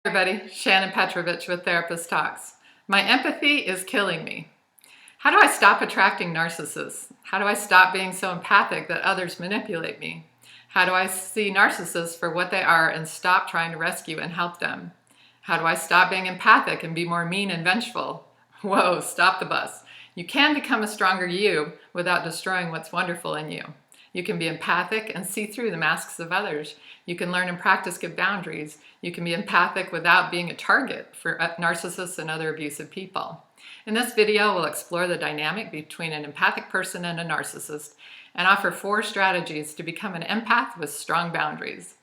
Everybody, Shannon Petrovich with Therapist Talks. My empathy is killing me. How do I stop attracting narcissists? How do I stop being so empathic that others manipulate me? How do I see narcissists for what they are and stop trying to rescue and help them? How do I stop being empathic and be more mean and vengeful? Whoa, stop the bus. You can become a stronger you without destroying what's wonderful in you. You can be empathic and see through the masks of others. You can learn and practice good boundaries. You can be empathic without being a target for narcissists and other abusive people. In this video, we'll explore the dynamic between an empathic person and a narcissist and offer 4 strategies to become an empath with strong boundaries.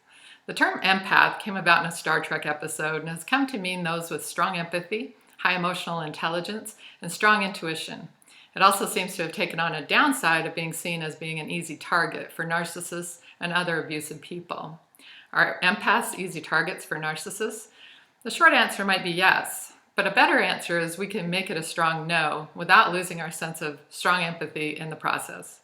The term empath came about in a Star Trek episode and has come to mean those with strong empathy, high emotional intelligence, and strong intuition. It also seems to have taken on a downside of being seen as being an easy target for narcissists and other abusive people. Are empaths easy targets for narcissists? The short answer might be yes, but a better answer is we can make it a strong no without losing our sense of strong empathy in the process.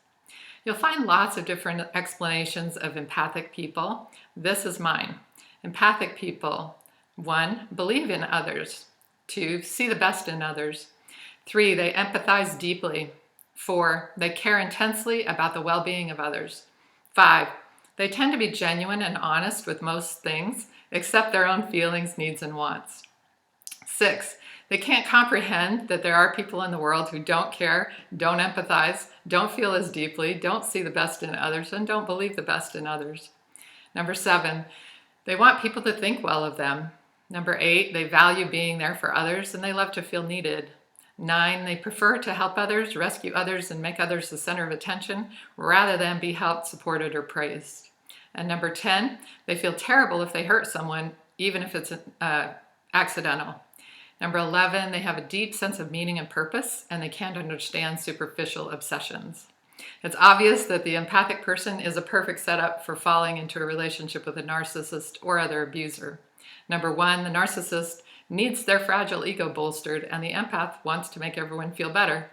You'll find lots of different explanations of empathic people. This is mine. Empathic people: 1. Believe in others. 2. See the best in others. 3. They empathize deeply. 4. They care intensely about the well-being of others. 5. They tend to be genuine and honest with most things, except their own feelings, needs, and wants. 6. They can't comprehend that there are people in the world who don't care, don't empathize, don't feel as deeply, don't see the best in others, and don't believe the best in others. 7. They want people to think well of them. 8. They value being there for others, and they love to feel needed. 9. They prefer to help others, rescue others, and make others the center of attention rather than be helped, supported, or praised. And 10. They feel terrible if they hurt someone, even if it's accidental. 11. They have a deep sense of meaning and purpose, and they can't understand superficial obsessions. It's obvious that the empathic person is a perfect setup for falling into a relationship with a narcissist or other abuser. 1. The narcissist needs their fragile ego bolstered, and the empath wants to make everyone feel better.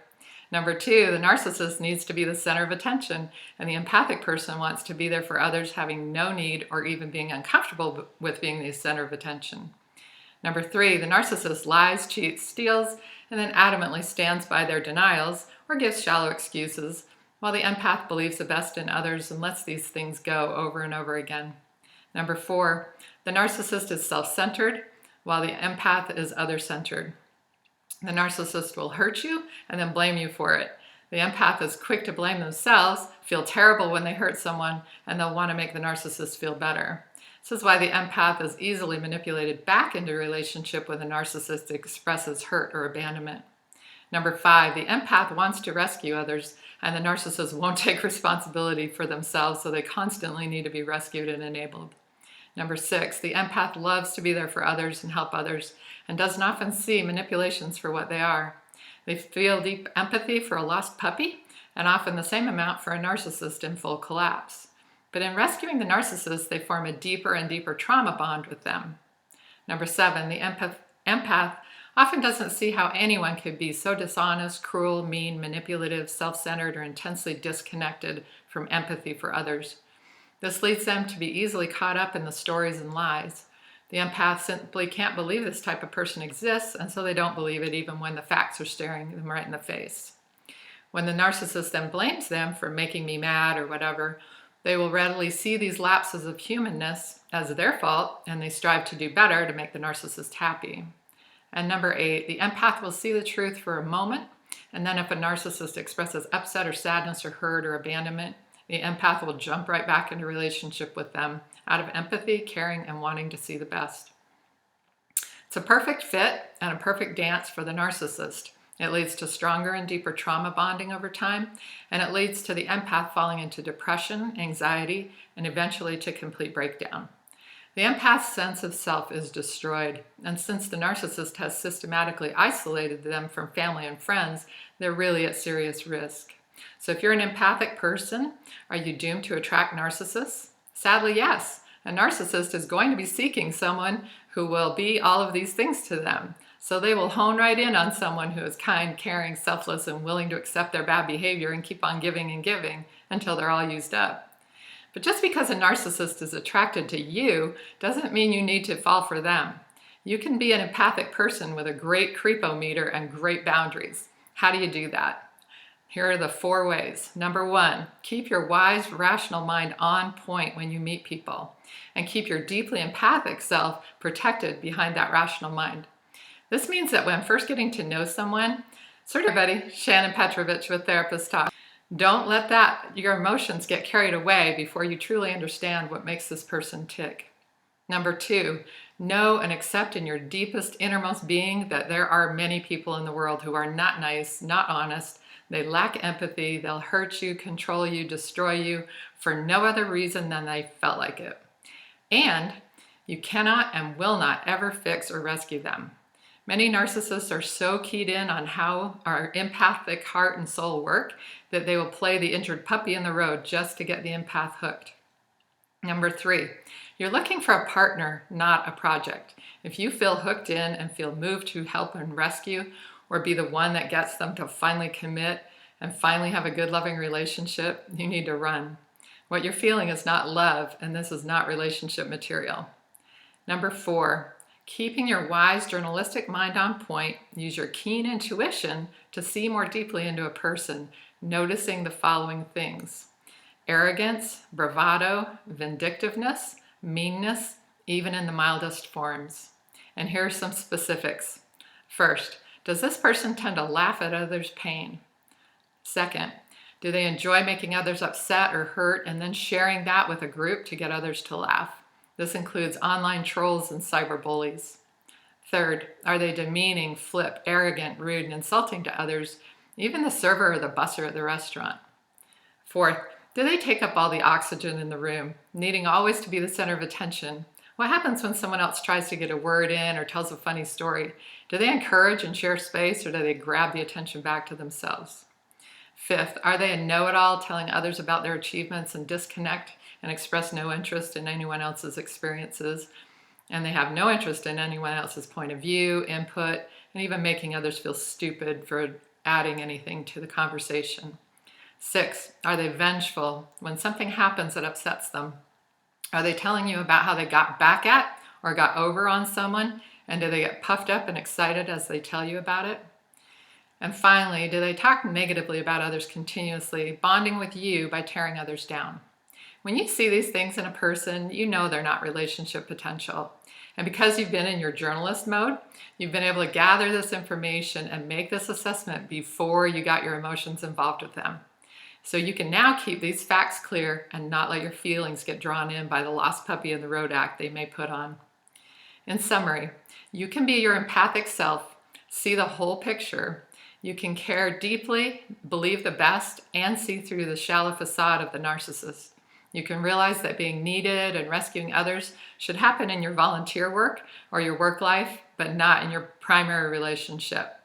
2. The narcissist needs to be the center of attention, and the empathic person wants to be there for others, having no need or even being uncomfortable with being the center of attention. 3. The narcissist lies, cheats, steals, and then adamantly stands by their denials or gives shallow excuses, while the empath believes the best in others and lets these things go over and over again. 4. The narcissist is self-centered, while the empath is other-centered. The narcissist will hurt you and then blame you for it. The empath is quick to blame themselves, feel terrible when they hurt someone, and they'll want to make the narcissist feel better. This is why the empath is easily manipulated back into a relationship when the narcissist expresses hurt or abandonment. 5. The empath wants to rescue others, and the narcissist won't take responsibility for themselves, so they constantly need to be rescued and enabled. 6. The empath loves to be there for others and help others, and doesn't often see manipulations for what they are. They feel deep empathy for a lost puppy, and often the same amount for a narcissist in full collapse. But in rescuing the narcissist, they form a deeper and deeper trauma bond with them. 7. The empath often doesn't see how anyone could be so dishonest, cruel, mean, manipulative, self-centered, or intensely disconnected from empathy for others. This leads them to be easily caught up in the stories and lies. The empath simply can't believe this type of person exists, and so they don't believe it even when the facts are staring them right in the face. When the narcissist then blames them for making me mad or whatever, they will readily see these lapses of humanness as their fault, and they strive to do better to make the narcissist happy. And 8, the empath will see the truth for a moment, and then if a narcissist expresses upset or sadness or hurt or abandonment, the empath will jump right back into relationship with them out of empathy, caring, and wanting to see the best. It's a perfect fit and a perfect dance for the narcissist. It leads to stronger and deeper trauma bonding over time, and it leads to the empath falling into depression, anxiety, and eventually to complete breakdown. The empath's sense of self is destroyed, and since the narcissist has systematically isolated them from family and friends, they're really at serious risk. So if you're an empathic person, are you doomed to attract narcissists? Sadly, yes. A narcissist is going to be seeking someone who will be all of these things to them. So they will hone right in on someone who is kind, caring, selfless, and willing to accept their bad behavior and keep on giving and giving until they're all used up. But just because a narcissist is attracted to you doesn't mean you need to fall for them. You can be an empathic person with a great creepometer and great boundaries. How do you do that? Here are the 4 ways. Number 1, keep your wise, rational mind on point when you meet people, and keep your deeply empathic self protected behind that rational mind. This means that when first getting to know someone, everybody, Shannon Petrovich with Therapist Talk, don't let your emotions get carried away before you truly understand what makes this person tick. Number 2, know and accept in your deepest, innermost being that there are many people in the world who are not nice, not honest. They lack empathy. They'll hurt you, control you, destroy you for no other reason than they felt like it. And you cannot and will not ever fix or rescue them. Many narcissists are so keyed in on how our empathic heart and soul work that they will play the injured puppy in the road just to get the empath hooked. Number 3, you're looking for a partner, not a project. If you feel hooked in and feel moved to help and rescue, or be the one that gets them to finally commit and finally have a good, loving relationship, you need to run. What you're feeling is not love, and this is not relationship material. Number 4, keeping your wise, journalistic mind on point, use your keen intuition to see more deeply into a person, noticing the following things: arrogance, bravado, vindictiveness, meanness, even in the mildest forms. And here are some specifics. First, does this person tend to laugh at others' pain? Second, do they enjoy making others upset or hurt and then sharing that with a group to get others to laugh? This includes online trolls and cyberbullies. Third, are they demeaning, flip, arrogant, rude, and insulting to others, even the server or the busser at the restaurant? Fourth, do they take up all the oxygen in the room, needing always to be the center of attention? What happens when someone else tries to get a word in or tells a funny story? Do they encourage and share space, or do they grab the attention back to themselves? Fifth, are they a know-it-all, telling others about their achievements and disconnect and express no interest in anyone else's experiences? And they have no interest in anyone else's point of view, input, and even making others feel stupid for adding anything to the conversation. 6, are they vengeful when something happens that upsets them? Are they telling you about how they got back at or got over on someone? And do they get puffed up and excited as they tell you about it? And finally, do they talk negatively about others continuously, bonding with you by tearing others down? When you see these things in a person, you know they're not relationship potential. And because you've been in your journalist mode, you've been able to gather this information and make this assessment before you got your emotions involved with them. So you can now keep these facts clear and not let your feelings get drawn in by the lost puppy in the road act they may put on. In summary, you can be your empathic self, see the whole picture. You can care deeply, believe the best, and see through the shallow facade of the narcissist. You can realize that being needed and rescuing others should happen in your volunteer work or your work life, but not in your primary relationship.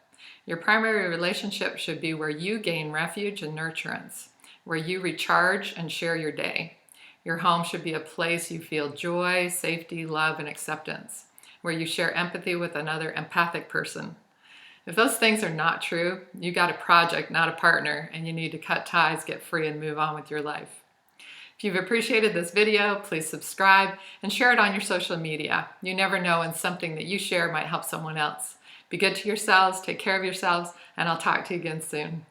Your primary relationship should be where you gain refuge and nurturance, where you recharge and share your day. Your home should be a place you feel joy, safety, love, and acceptance, where you share empathy with another empathic person. If those things are not true, you got a project, not a partner, and you need to cut ties, get free, and move on with your life. If you've appreciated this video, please subscribe and share it on your social media. You never know when something that you share might help someone else. Be good to yourselves, take care of yourselves, and I'll talk to you again soon.